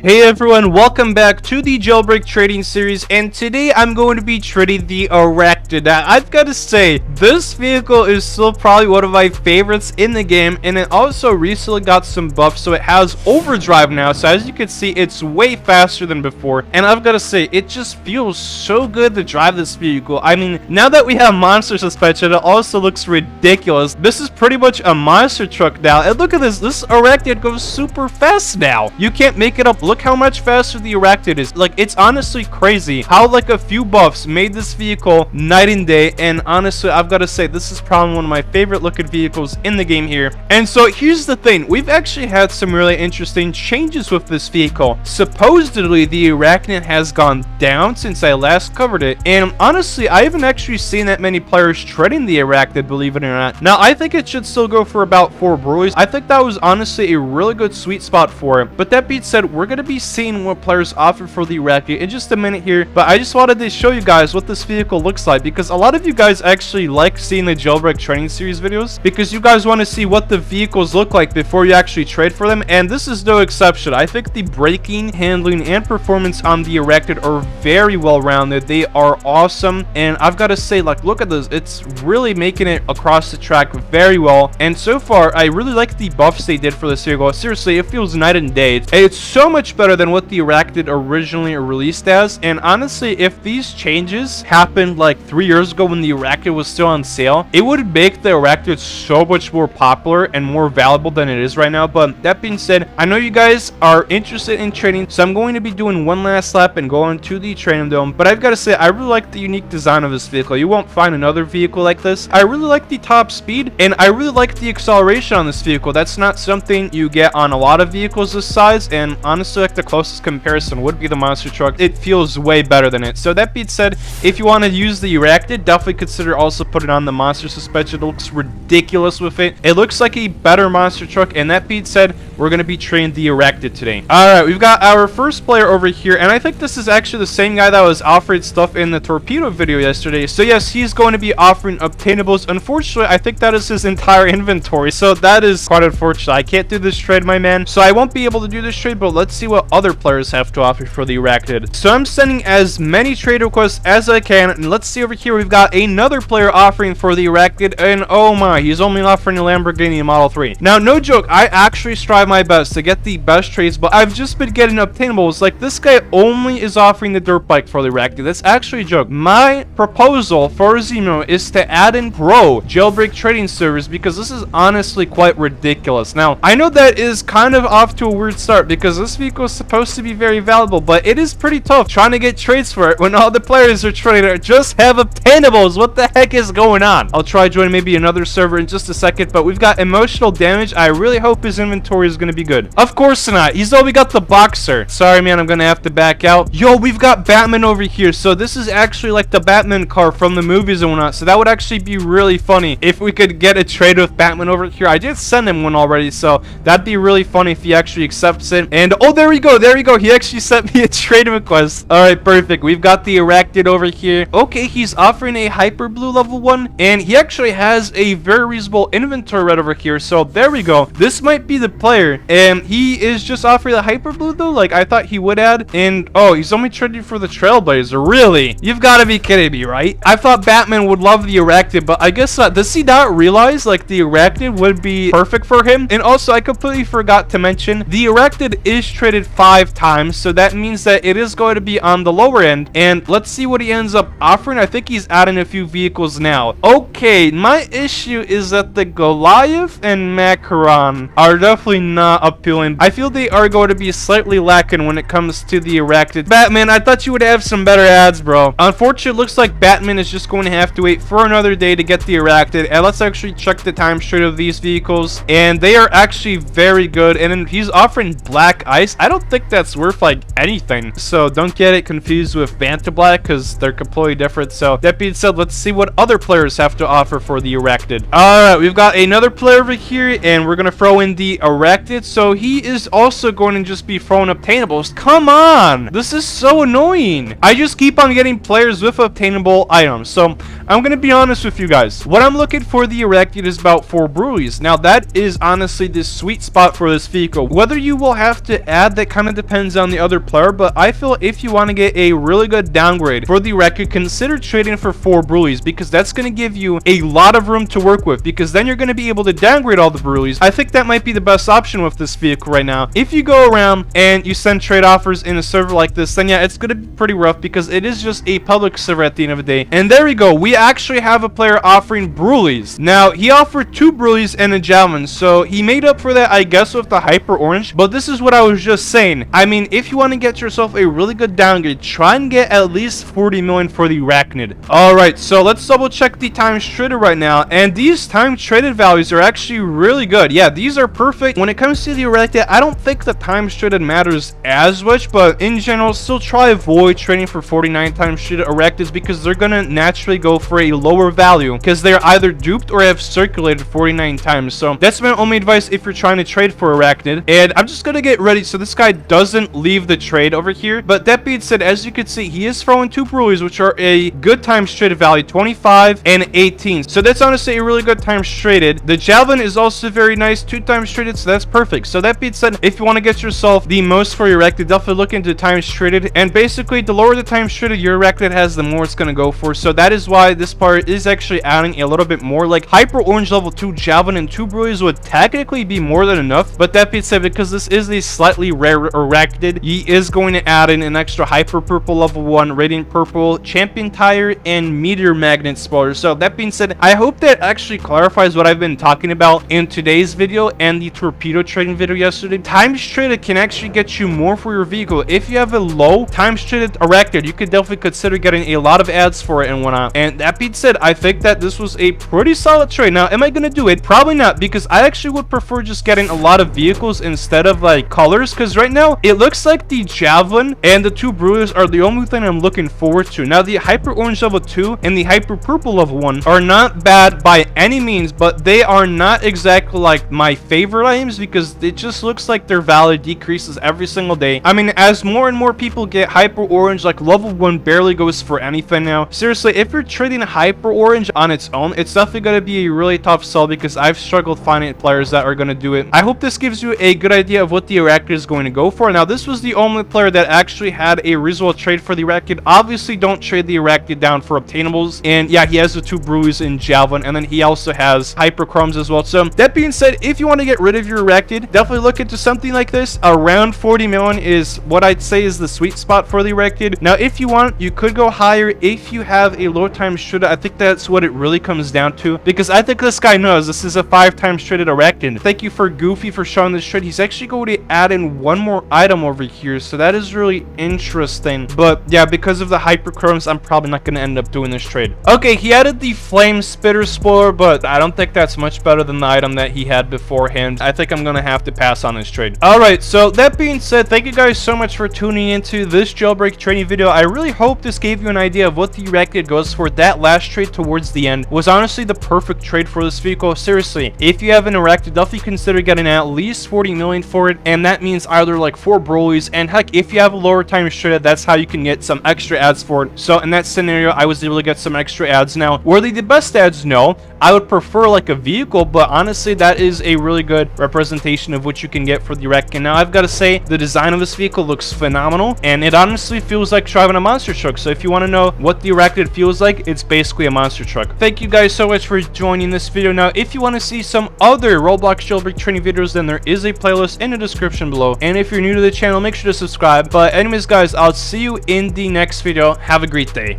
Hey everyone, welcome back to the Jailbreak trading series, and today I'm going to be trading the Arachnid. Now, I've got to say, this vehicle is still probably one of my favorites in the game, and it also recently got some buffs, so it has overdrive now, so as you can see, it's way faster than before, and I've got to say, it just feels so good to drive this vehicle. I mean, now that we have monster suspension, it also looks ridiculous. This is pretty much a monster truck now, and look at this Arachnid goes super fast now. You can't make it up. Look how much faster the Arachnid is. Like, it's honestly crazy how like a few buffs made this vehicle night and day, and honestly, I've got to say, this is probably one of my favorite looking vehicles in the game here. And so here's the thing, we've actually had some really interesting changes with this vehicle. Supposedly, the Arachnid has gone down since I last covered it, and honestly, I haven't actually seen that many players trading the Arachnid, believe it or not. Now, I think it should still go for about 4 breweries. I think that was honestly a really good sweet spot for it. But that being said, we're going to be seeing what players offer for the Arachnid in just a minute here, but I just wanted to show you guys what this vehicle looks like, because a lot of you guys actually like seeing the Jailbreak training series videos because you guys want to see what the vehicles look like before you actually trade for them, and this is no exception. I think the braking, handling, and performance on the Arachnid are very well rounded. They are awesome, and I've got to say, like, look at this, it's really making it across the track very well, and so far I really like the buffs they did for this vehicle. Seriously, it feels night and day. It's so much better than what the Arachnid originally released as, and honestly, if these changes happened like 3 years ago when the Arachnid was still on sale, it would make the Arachnid so much more popular and more valuable than it is right now. But that being said, I know you guys are interested in trading, so I'm going to be doing one last lap and going to the training dome. But I've got to say, I really like the unique design of this vehicle. You won't find another vehicle like this. I really like the top speed, and I really like the acceleration on this vehicle. That's not something you get on a lot of vehicles this size, and honestly, like, the closest comparison would be the monster truck. It feels way better than it. So that being said, if you want to use the Arachnid, definitely consider also putting on the monster suspension. It looks ridiculous with it. It looks like a better monster truck, and that being said, we're going to be trading the Arachnid today. Alright, we've got our first player over here, and I think this is actually the same guy that was offering stuff in the torpedo video yesterday. So yes, he's going to be offering obtainables. Unfortunately, I think that is his entire inventory, so that is quite unfortunate. I can't do this trade, my man, so I won't be able to do this trade, but let's see what other players have to offer for the Arachnid. So I'm sending as many trade requests as I can, and let's see over here, we've got another player offering for the Arachnid, and oh my, he's only offering a Lamborghini Model 3. Now, no joke, I actually strive my best to get the best trades, but I've just been getting obtainables. Like, this guy only is offering the dirt bike for the Arachnid. That's actually a joke. My proposal for Zemo is to add in Pro Jailbreak trading servers, because this is honestly quite ridiculous. Now, I know that is kind of off to a weird start because this vehicle is supposed to be very valuable, but it is pretty tough trying to get trades for it when all the players are trading just have obtainables. What the heck is going on? I'll try joining maybe another server in just a second, but we've got emotional damage. I really hope his inventory is going to be good. Of course not. He's only got the boxer. Sorry, man, I'm going to have to back out. Yo, we've got Batman over here. So this is actually like the Batman car from the movies and whatnot. So that would actually be really funny if we could get a trade with Batman over here. I did send him one already, so that'd be really funny if he actually accepts it. And oh, there we go. There we go. He actually sent me a trade request. All right, perfect. We've got the Arachnid over here. Okay, he's offering a hyper blue level 1, and he actually has a very reasonable inventory right over here. So there we go. This might be the player, and he is just offering the hyper blue though, like I thought he would add. And oh, he's only trading for the Trailblazer. Really? You've got to be kidding me, right? I thought Batman would love the Arachnid, but I guess not. Does he not realize like the Arachnid would be perfect for him? And also, I completely forgot to mention the Arachnid is traded 5 times, so that means that it is going to be on the lower end. And let's see what he ends up offering. I think he's adding a few vehicles now. Okay, my issue is that the Goliath and Macaron are definitely not appealing. I feel they are going to be slightly lacking when it comes to the Arachnid. Batman, I thought you would have some better ads, bro. Unfortunately, it looks like Batman is just going to have to wait for another day to get the Arachnid. And let's actually check the time trade of these vehicles, and they are actually very good. And then he's offering Black Ice. I don't think that's worth like anything, so don't get it confused with Vanta Black because they're completely different. So that being said, let's see what other players have to offer for the Arachnid. All right, we've got another player over here, and we're gonna throw in the Arachnid. So he is also going to just be throwing obtainables. Come on, this is so annoying. I just keep on getting players with obtainable items. So I'm gonna be honest with you guys. What I'm looking for the Arachnid is about 4 breweries. Now that is honestly the sweet spot for this vehicle. Whether you will have to add bad, that kind of depends on the other player, but I feel if you want to get a really good downgrade for the record, consider trading for 4 Broolies, because that's going to give you a lot of room to work with, because then you're going to be able to downgrade all the Broolies. I think that might be the best option with this vehicle right now. If you go around and you send trade offers in a server like this, then yeah, it's going to be pretty rough, because it is just a public server at the end of the day. And there we go, we actually have a player offering Broolies. Now, he offered 2 Broolies and a Javelin, so he made up for that, I guess, with the Hyper Orange. But this is what I was just saying. I mean, if you want to get yourself a really good downgrade, try and get at least 40 million for the Arachnid. Alright, so let's double check the times traded right now, and these time traded values are actually really good. Yeah, these are perfect. When it comes to the Arachnid, I don't think the times traded matters as much, but in general, still try avoid trading for 49 times traded Arachnids, because they're gonna naturally go for a lower value, because they're either duped or have circulated 49 times. So that's my only advice if you're trying to trade for Arachnid. And I'm just gonna get ready so this guy doesn't leave the trade over here. But that being said, as you can see, he is throwing 2 Broolies, which are a good times traded value, 25 and 18. So that's honestly a really good times traded. The Javelin is also very nice, 2 times traded, so that's perfect. So that being said, if you want to get yourself the most for your Arachnid, definitely look into times traded. And basically, the lower the times traded your Arachnid has, the more it's gonna go for. So that is why this part is actually adding a little bit more. Like Hyper Orange level 2 Javelin and 2 Broolies would technically be more than enough, but that being said, because this is a slightly rare Arachnid, he is going to add in an extra Hyper Purple level 1, Radiant Purple, Champion Tire, and Meteor Magnet Spoiler. So that being said, I hope that actually clarifies what I've been talking about in today's video and the torpedo trading video yesterday. Times traded can actually get you more for your vehicle. If you have a low times traded Arachnid, you could definitely consider getting a lot of ads for it and whatnot. And that being said, I think that this was a pretty solid trade. Now, am I going to do it? Probably not, because I actually would prefer just getting a lot of vehicles instead of like colors, because right now it looks like the Javelin and the 2 Broolies are the only thing I'm looking forward to. Now, the Hyper Orange level 2 and the Hyper Purple level 1 are not bad by any means, but they are not exactly like my favorite items, because it just looks like their value decreases every single day. I mean, as more and more people get Hyper Orange, like level 1 barely goes for anything now. Seriously, if you're trading Hyper Orange on its own, it's definitely going to be a really tough sell, because I've struggled finding players that are going to do it. I hope this gives you a good idea of what the Arachnid is going to go for. Now, this was the only player that actually had a reasonable trade for the Arachnid. Obviously, don't trade the Arachnid down for obtainables. And yeah, he has the 2 Broolies in Javelin, and then he also has Hyper Chromes as well. So that being said, if you want to get rid of your Arachnid, definitely look into something like this. Around 40 million is what I'd say is the sweet spot for the Arachnid. Now, if you want, you could go higher if you have a low times traded. I think that's what it really comes down to, because I think this guy knows this is a 5 times traded Arachnid. Thank you for Goofy for showing this trade. He's actually going to add in one more item over here, so that is really interesting. But yeah, because of the Hyper Chromes, I'm probably not going to end up doing this trade. Okay, he added the Flame Spitter Spoiler, but I don't think that's much better than the item that he had beforehand. I think I'm going to have to pass on this trade. Alright, so that being said, thank you guys so much for tuning into this jailbreak trading video. I really hope this gave you an idea of what the Arachnid goes for. That last trade towards the end was honestly the perfect trade for this vehicle. Seriously, if you have an Arachnid, definitely consider getting at least 40 million for it, and that means either like 4 Broolies, and heck, if you have a lower times traded, that's how you can get some extra ads for it. So in that scenario, I was able to get some extra ads. Now, were they the best ads? No. I would prefer like a vehicle, but honestly, that is a really good representation of what you can get for the Arachnid. Now, I've got to say, the design of this vehicle looks phenomenal, and it honestly feels like driving a monster truck. So if you want to know what the Arachnid feels like, it's basically a monster truck. Thank you guys so much for joining this video. Now, if you want to see some other Roblox Jailbreak training videos, then there is a playlist in the description below. And if you're new to the channel, make sure to subscribe. But anyways, guys, I'll see you in the next video. Have a great day.